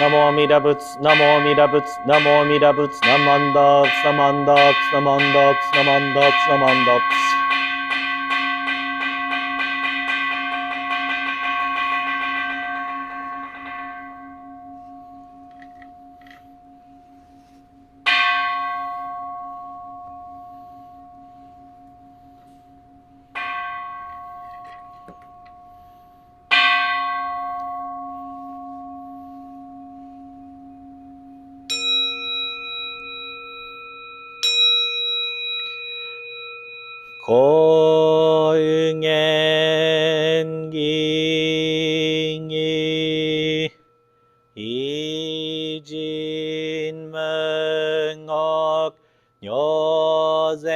ナモアミダ仏、ナモアミダ仏、ナモアミダ仏、ナマンダークス、ナマンダークス、ナマンダークス、ナマンダークス、ナマンダークス。高原義に偉人無国女善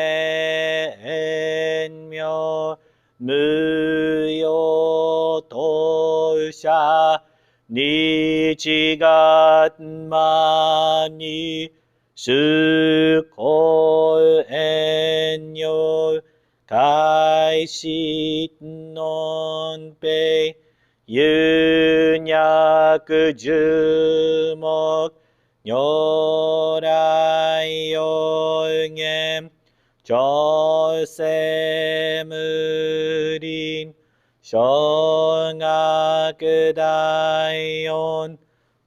名無用当社日月間に主公遠慮開始のんぺい有脈十目如来予言調整無輪小学第四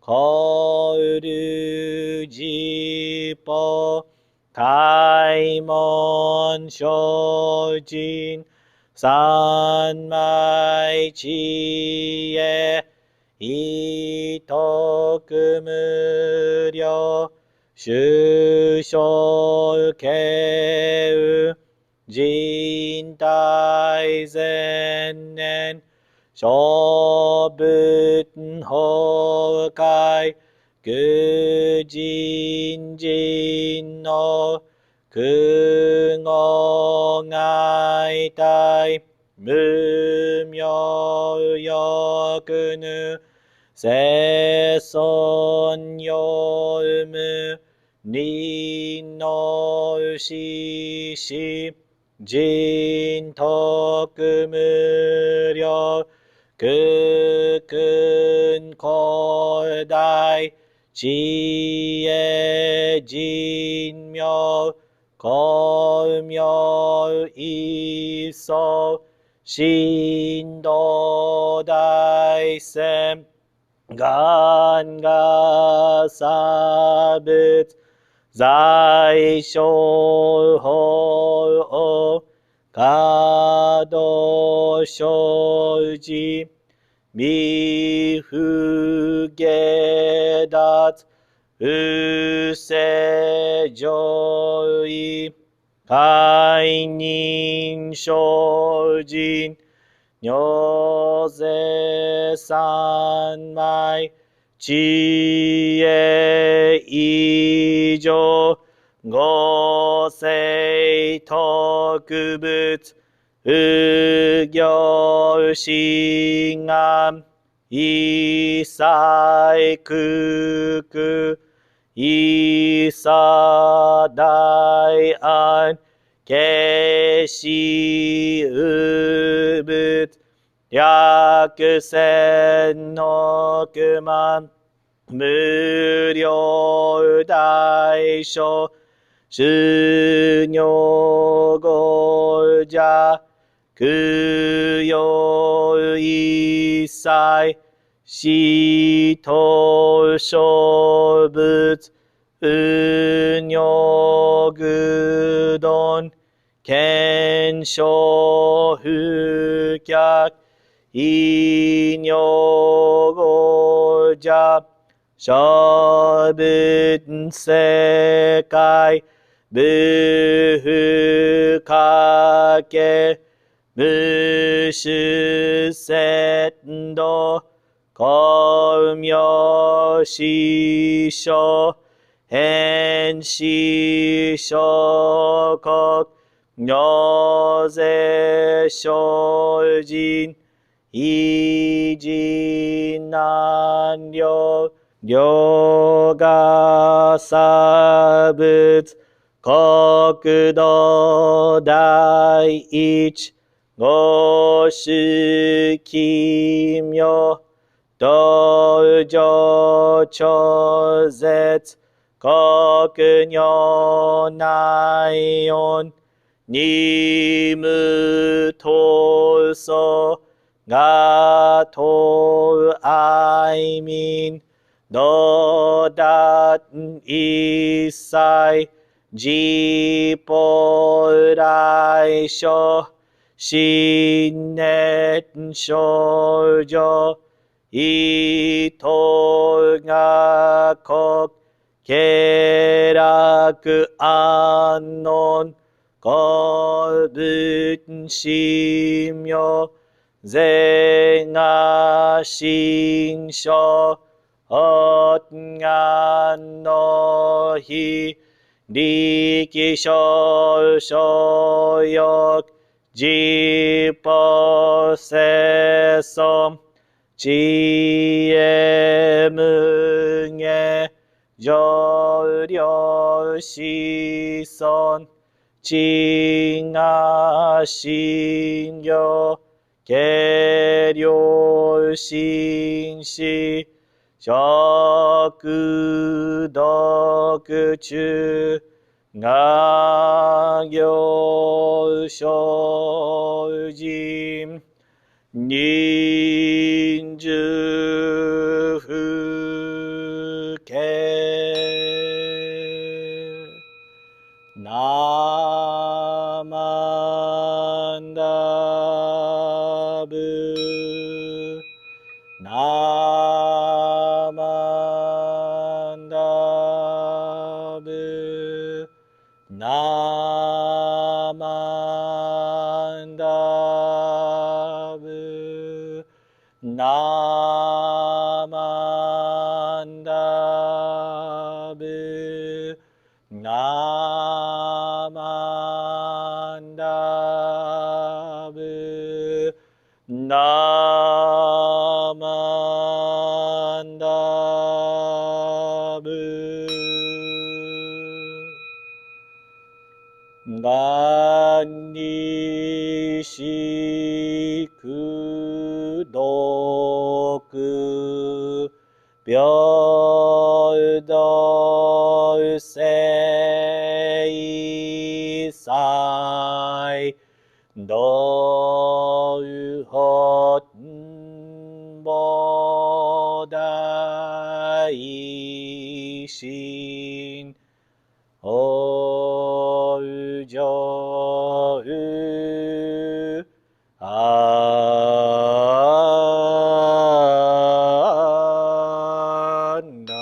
コールジポ開門精進三昧知恵意徳無量修正慶人体前年小仏崩壊愚人人の空語外体無明欲ぬ世尊用無人のしし人徳無量空君広大知恵人妙光明一層神道大戦願が差別在所法可動生じ未不下脱不正上位解任精進如是三昧知恵以上五世特仏無行心願一切空空一切大安決し有仏百千億万無量大小修行語者供養一切使徒小仏無尿具丼見性不客異尿語者小仏世界無不可け無主節度光明師匠変師諸国如是精進偉人難量量が差仏国土第一五種奇妙道場超絶国女内音に無闘争がと愛民道達一切自法来所新年少女伊藤が国経楽安穏公文神妙善が心象発願の日力小所欲自法世尊知恵無下上領子孫知が信行軽量心死食読中が行精進人数不敬ナマンダブナマンダブナマンダブナマンダブナマンダブナマンダブがにしくどく平等聖祭道法菩提心往生安楽。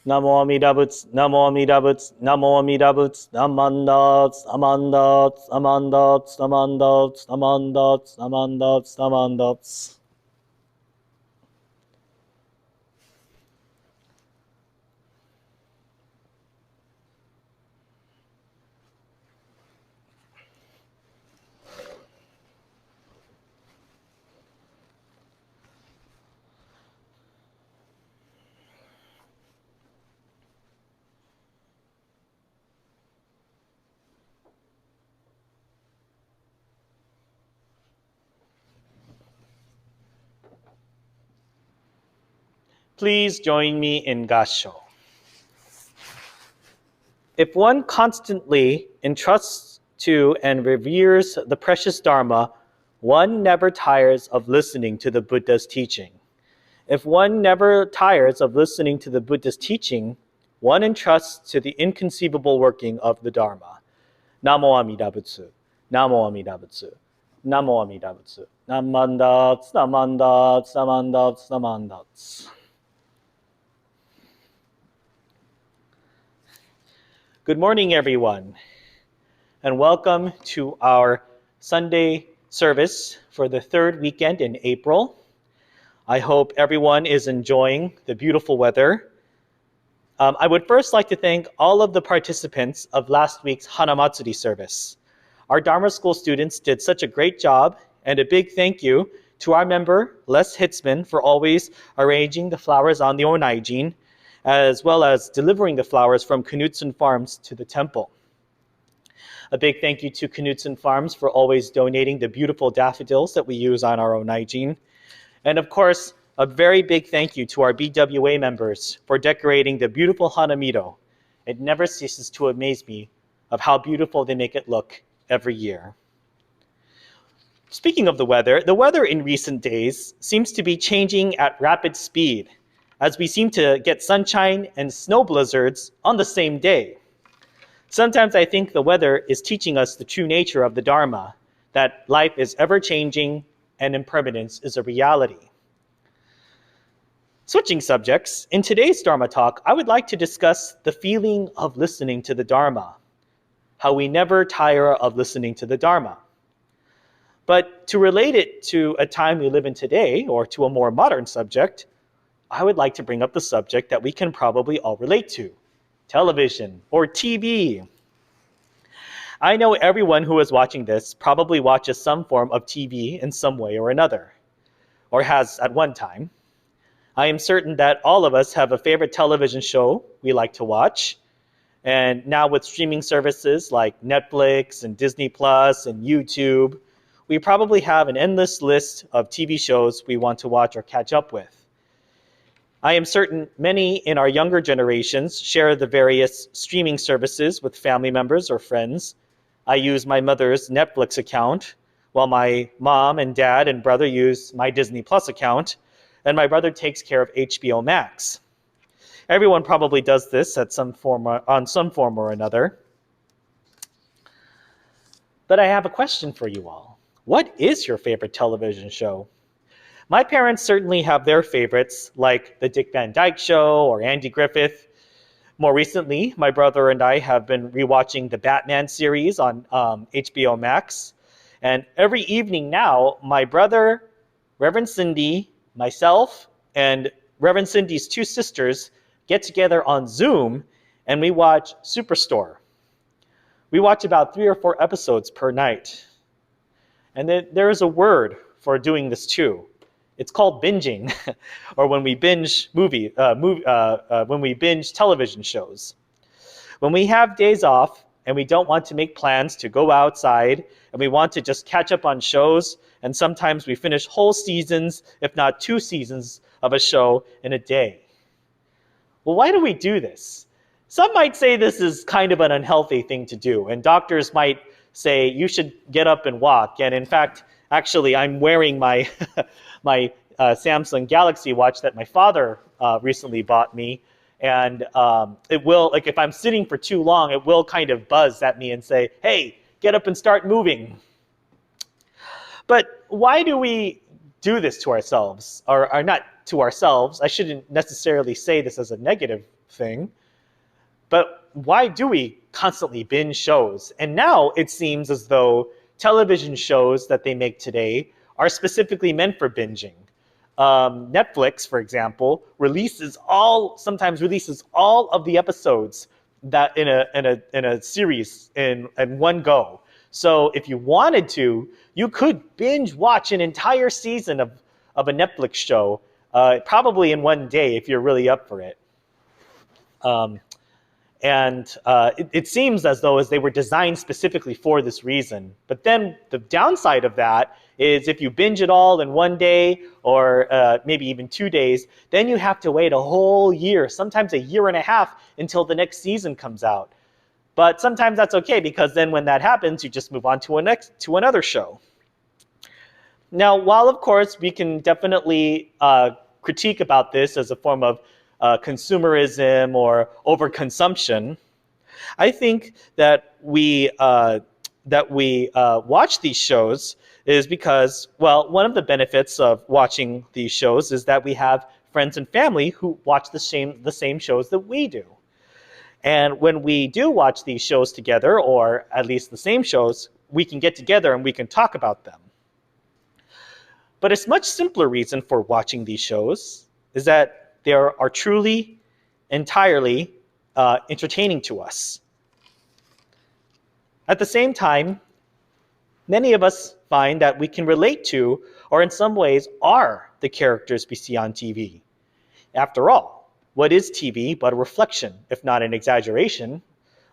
ナモアミダ仏、ナモアミダ仏、ナモアミダ仏、ナマンダーツ、ナマンダーツ、ナマンダーツ、ナマンダーツ、ナマンダーツ、ナマンダーツ、ナマンダーツ。Please join me in Gasho. If one constantly entrusts to and reveres the precious Dharma, one never tires of listening to the Buddha's teaching. If one never tires of listening to the Buddha's teaching, one entrusts to the inconceivable working of the Dharma. Namo Amida Butsu. Namo Amida Butsu. Namo Amida Butsu. Namandats, namandats, namandats, namandats. Good morning, everyone, and welcome to our Sunday service for the third weekend in April. I hope everyone is enjoying the beautiful weather. I would first like to thank all of the participants of last week's Hanamatsuri service. Our Dharma school students did such a great job, and a big thank you to our member, Les Hitzman, for always arranging the flowers on the onaijin, as well as delivering the flowers from Knudsen Farms to the temple. A big thank you to Knudsen Farms for always donating the beautiful daffodils that we use on our onaijin. And of course, a very big thank you to our BWA members for decorating the beautiful Hanamido. It never ceases to amaze me of how beautiful they make it look every year. Speaking of the weather in recent days seems to be changing at rapid speed, as we seem to get sunshine and snow blizzards on the same day. Sometimes I think the weather is teaching us the true nature of the Dharma, that life is ever-changing and impermanence is a reality. Switching subjects, in today's Dharma talk, I would like to discuss the feeling of listening to the Dharma, how we never tire of listening to the Dharma. But to relate it to a time we live in today, or to a more modern subject, I would like to bring up the subject that we can probably all relate to, television or TV. I know everyone who is watching this probably watches some form of TV in some way or another, or has at one time. I am certain that all of us have a favorite television show we like to watch. And now with streaming services like Netflix and Disney Plus and YouTube, we probably have an endless list of TV shows we want to watch or catch up with. I am certain many in our younger generations share the various streaming services with family members or friends. I use my mother's Netflix account, while my mom and dad and brother use my Disney Plus account, and my brother takes care of HBO Max. Everyone probably does this on some form or another. But I have a question for you all. What is your favorite television show? My parents certainly have their favorites, like The Dick Van Dyke Show or Andy Griffith. More recently, my brother and I have been rewatching the Batman series on HBO Max. And every evening now, my brother, Reverend Cindy, myself, and Reverend Cindy's two sisters get together on Zoom and we watch Superstore. We watch about 3 or 4 episodes per night. And then there is a word for doing this too. It's called binging, or when we binge when we binge television shows. When we have days off and we don't want to make plans to go outside and we want to just catch up on shows, and sometimes we finish whole seasons, if not 2 seasons of a show in a day. Well, why do we do this? Some might say this is kind of an unhealthy thing to do, and doctors might say you should get up and walk. And in fact, actually, I'm wearing my my Samsung Galaxy watch that my father recently bought me, and it will, like, if I'm sitting for too long, it will kind of buzz at me and say, "Hey, get up and start moving." But why do we do this to ourselves, or not to ourselves? I shouldn't necessarily say this as a negative thing, but why do we constantly binge shows? And now it seems as though television shows that they make today are specifically meant for binging. Netflix, for example, sometimes releases all of the episodes that in a series in one go. So if you wanted to, you could binge watch an entire season of a Netflix show, probably in one day if you're really up for it. It seems as though they were designed specifically for this reason. But then the downside of that is if you binge it all in one day or maybe even 2 days, then you have to wait a whole year, sometimes a year and a half, until the next season comes out. But sometimes that's okay, because then when that happens, you just move on to another show. Now, while of course we can definitely critique about this as a form of consumerism or overconsumption, I think that we watch these shows is because, well, one of the benefits of watching these shows is that we have friends and family who watch the same shows that we do. And when we do watch these shows together, or at least the same shows, we can get together and we can talk about them. But a much simpler reason for watching these shows is that they are truly, entirely entertaining to us. At the same time, Many of us find that we can relate to, or in some ways are, the characters we see on TV. After all, what is TV but a reflection, if not an exaggeration,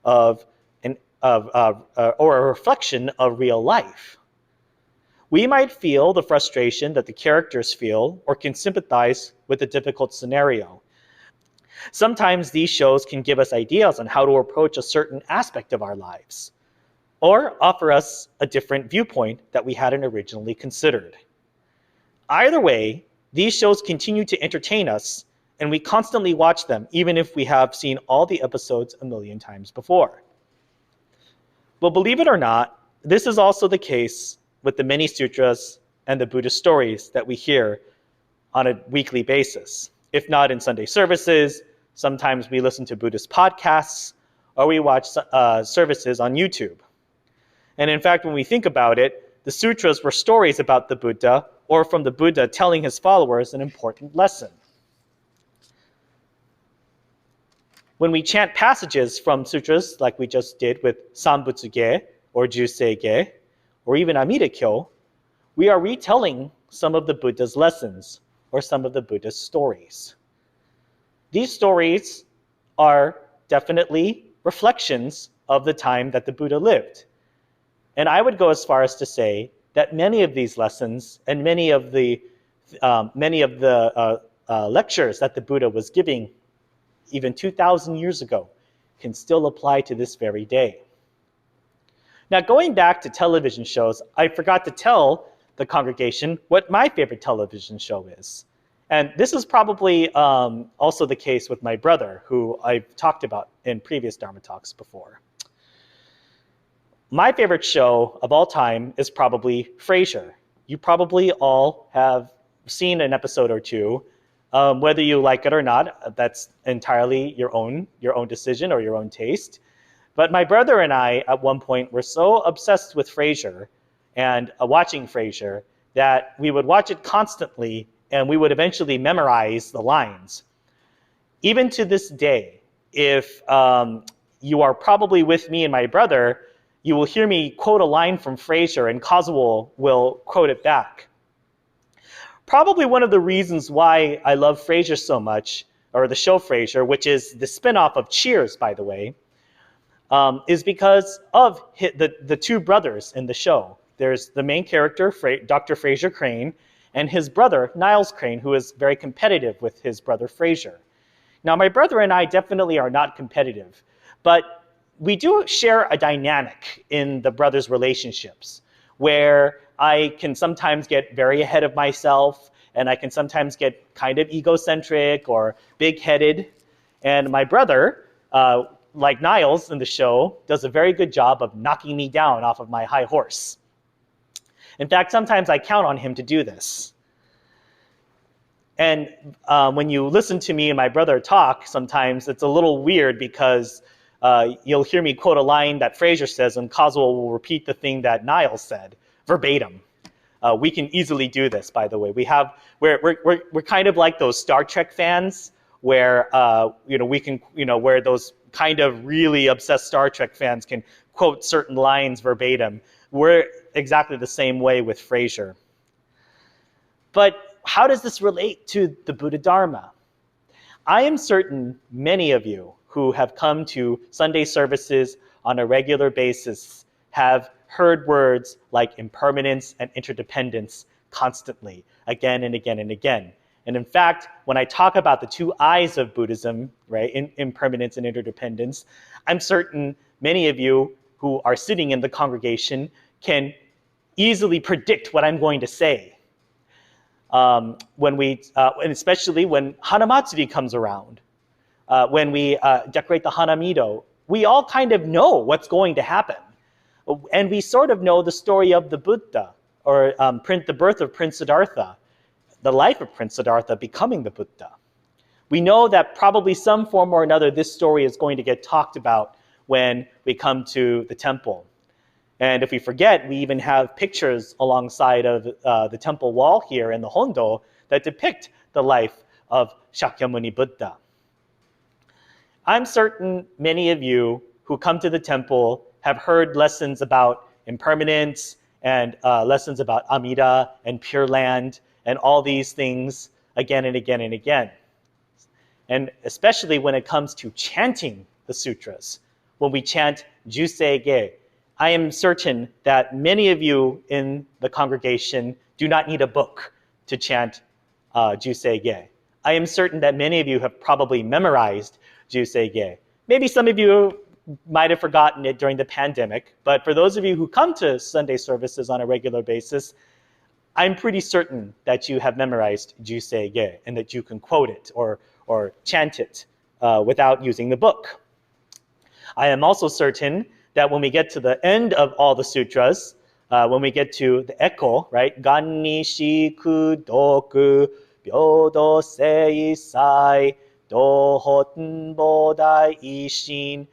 of or a reflection of real life? We might feel the frustration that the characters feel, or can sympathize with a difficult scenario. Sometimes these shows can give us ideas on how to approach a certain aspect of our lives, or offer us a different viewpoint that we hadn't originally considered. Either way, these shows continue to entertain us, and we constantly watch them, even if we have seen all the episodes a million times before. But believe it or not, this is also the case with the many sutras and the Buddhist stories that we hear on a weekly basis. If not in Sunday services, sometimes we listen to Buddhist podcasts, or we watch services on YouTube. And in fact, when we think about it, the sutras were stories about the Buddha, or from the Buddha telling his followers an important lesson. When we chant passages from sutras, like we just did with Sambutsuge, or Juseige, or even Amida-kyo, we are retelling some of the Buddha's lessons, or some of the Buddha's stories. These stories are definitely reflections of the time that the Buddha lived. And I would go as far as to say that many of these lessons and many of the lectures that the Buddha was giving even 2,000 years ago can still apply to this very day. Now, going back to television shows, I forgot to tell the congregation what my favorite television show is. And this is probably also the case with my brother, who I've talked about in previous Dharma talks before. My favorite show of all time is probably Frasier. You probably all have seen an episode or two. Whether you like it or not, that's entirely your own decision or your own taste. But my brother and I, at one point, were so obsessed with Frasier and watching Frasier that we would watch it constantly, and we would eventually memorize the lines. Even to this day, if you are probably with me and my brother, you will hear me quote a line from Frasier, and Kazuo will quote it back. Probably one of the reasons why I love Frasier so much, or the show Frasier, which is the spinoff of Cheers, by the way, is because of the two brothers in the show. There's the main character, Dr. Frasier Crane, and his brother, Niles Crane, who is very competitive with his brother Frasier. Now, my brother and I definitely are not competitive, but we do share a dynamic in the brothers' relationships where I can sometimes get very ahead of myself, and I can sometimes get kind of egocentric or big-headed. And my brother, like Niles in the show, does a very good job of knocking me down off of my high horse. In fact, sometimes I count on him to do this. And when you listen to me and my brother talk, sometimes it's a little weird because you'll hear me quote a line that Frasier says, and Kazuo will repeat the thing that Niles said, verbatim. We can easily do this, by the way. We're kind of like those Star Trek fans, where where those kind of really obsessed Star Trek fans can quote certain lines verbatim. We're exactly the same way with Frasier. But how does this relate to the Buddha Dharma? I am certain many of you who have come to Sunday services on a regular basis have heard words like impermanence and interdependence constantly, again and again and again. And in fact, when I talk about the two eyes of Buddhism, right, impermanence and interdependence, I'm certain many of you who are sitting in the congregation can easily predict what I'm going to say. And especially when Hanamatsuri comes around, when we decorate the Hanamido, we all kind of know what's going to happen. And we sort of know the story of the Buddha, or the birth of Prince Siddhartha, the life of Prince Siddhartha becoming the Buddha. We know that probably some form or another this story is going to get talked about when we come to the temple. And if we forget, we even have pictures alongside of the temple wall here in the Hondo that depict the life of Shakyamuni Buddha. I'm certain many of you who come to the temple have heard lessons about impermanence and lessons about Amida and Pure Land and all these things again and again and again. And especially when it comes to chanting the sutras, when we chant Jusei Ge, I am certain that many of you in the congregation do not need a book to chant Jusei Ge. I am certain that many of you have probably memorized Jusei Ge. Maybe some of you might have forgotten it during the pandemic, but for those of you who come to Sunday services on a regular basis, I'm pretty certain that you have memorized Jusei Ge and that you can quote it or chant it without using the book. I am also certain that when we get to the end of all the sutras, when we get to the echo, right? Ganni shiku doku byodo seisai dohoten bodai ishin.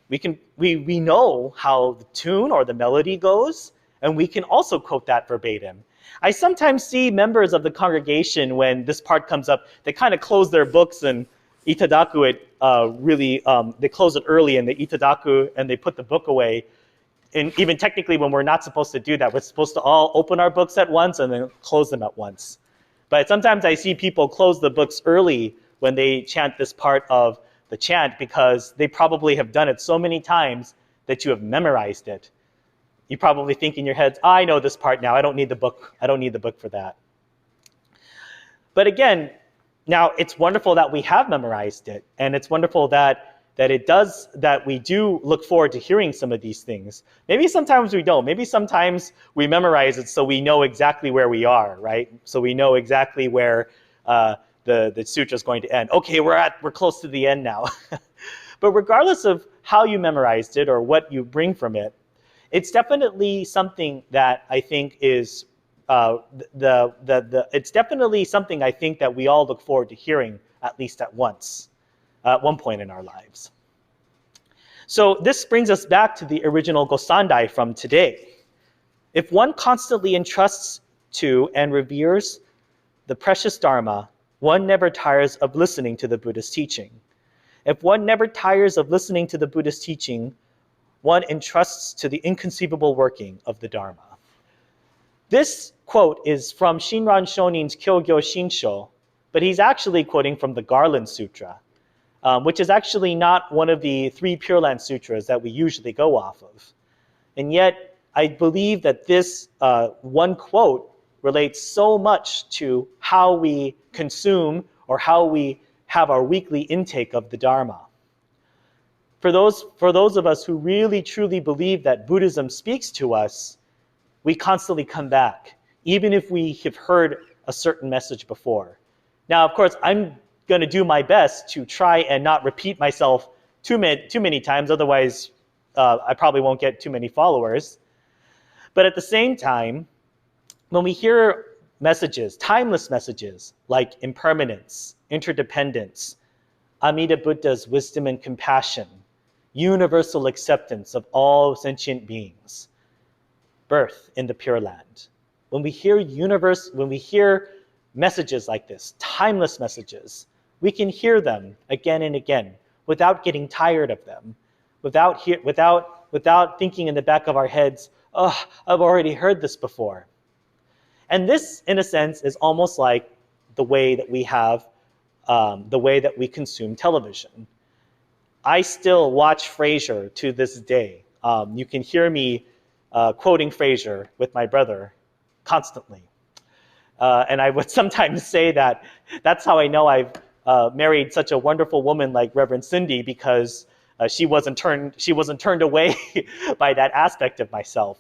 We know how the tune or the melody goes, and we can also quote that verbatim. I sometimes see members of the congregation, when this part comes up, they kind of close their books and itadaku it they close it early and they itadaku and they put the book away. And even technically when we're not supposed to do that, we're supposed to all open our books at once and then close them at once. But sometimes I see people close the books early when they chant this part of the chant because they probably have done it so many times that you have memorized it. You probably think in your heads, I know this part now, I don't need the book. I don't need the book for that. But again, now it's wonderful that we have memorized it, and it's wonderful that we do look forward to hearing some of these things. Maybe sometimes we don't. Maybe sometimes we memorize it so we know exactly where we are, right? So we know exactly where the sutra is going to end. Okay, we're close to the end now. But regardless of how you memorized it or what you bring from it, it's definitely something that I think is it's definitely something I think that we all look forward to hearing at least at one point in our lives. So this brings us back to the original Gosandai from today. If one constantly entrusts to and reveres the precious Dharma, one never tires of listening to the Buddhist teaching. If one never tires of listening to the Buddhist teaching, one entrusts to the inconceivable working of the Dharma. This quote is from Shinran Shonin's Kyogyo Shinsho, but he's actually quoting from the Garland Sutra, which is actually not one of the 3 Pure Land Sutras that we usually go off of. And yet, I believe that this one quote relates so much to how we consume or how we have our weekly intake of the Dharma. For those of us who really truly believe that Buddhism speaks to us, we constantly come back, even if we have heard a certain message before. Now, of course, I'm going to do my best to try and not repeat myself too many times, otherwise I probably won't get too many followers. But at the same time, when we hear messages, timeless messages like impermanence, interdependence, Amida Buddha's wisdom and compassion, universal acceptance of all sentient beings, birth in the Pure Land. When we hear messages like this, timeless messages, we can hear them again and again without getting tired of them, without thinking in the back of our heads, oh, I've already heard this before. And this, in a sense, is almost like the way that we consume television. I still watch Frasier to this day. You can hear me quoting Frasier with my brother constantly. And I would sometimes say that that's how I know I've married such a wonderful woman like Reverend Cindy, because she wasn't turned away by that aspect of myself.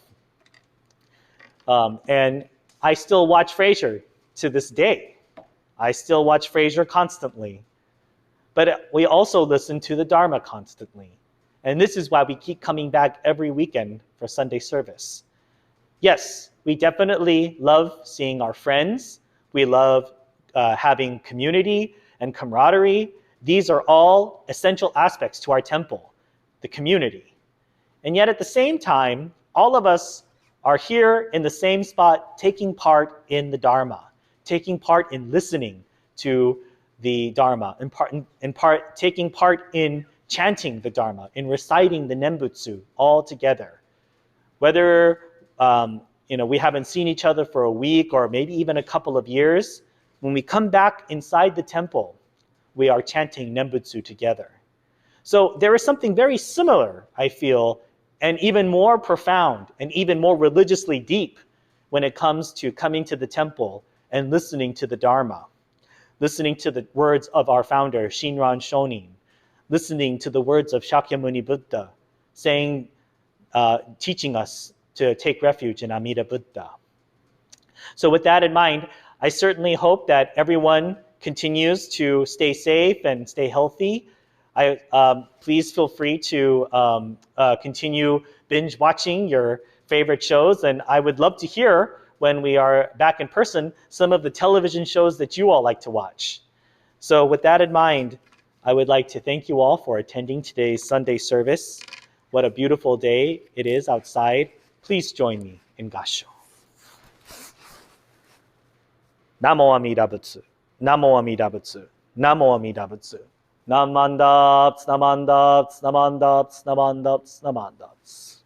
And I still watch Frasier to this day. I still watch Frasier constantly. But we also listen to the Dharma constantly. And this is why we keep coming back every weekend for Sunday service. Yes, we definitely love seeing our friends. We love having community and camaraderie. These are all essential aspects to our temple, the community. And yet at the same time, all of us are here in the same spot, taking part in the Dharma, taking part in listening to the Dharma, taking part in chanting the Dharma, in reciting the Nembutsu all together. Whether we haven't seen each other for a week or maybe even a couple of years, when we come back inside the temple, we are chanting Nembutsu together. So there is something very similar, I feel, and even more profound and even more religiously deep when it comes to coming to the temple and listening to the Dharma, listening to the words of our founder, Shinran Shonin, listening to the words of Shakyamuni Buddha, teaching us to take refuge in Amida Buddha. So with that in mind, I certainly hope that everyone continues to stay safe and stay healthy. Please feel free to continue binge watching your favorite shows, and I would love to hear when we are back in person some of the television shows that you all like to watch. So with that in mind, I would like to thank you all for attending today's Sunday service. What a beautiful day it is outside. Please join me in Gassho. Namo Amida Butsu. Namo Amida Butsu. Namo Amida Butsu. Namandaps, namandaps, namandaps, namandaps, namandaps.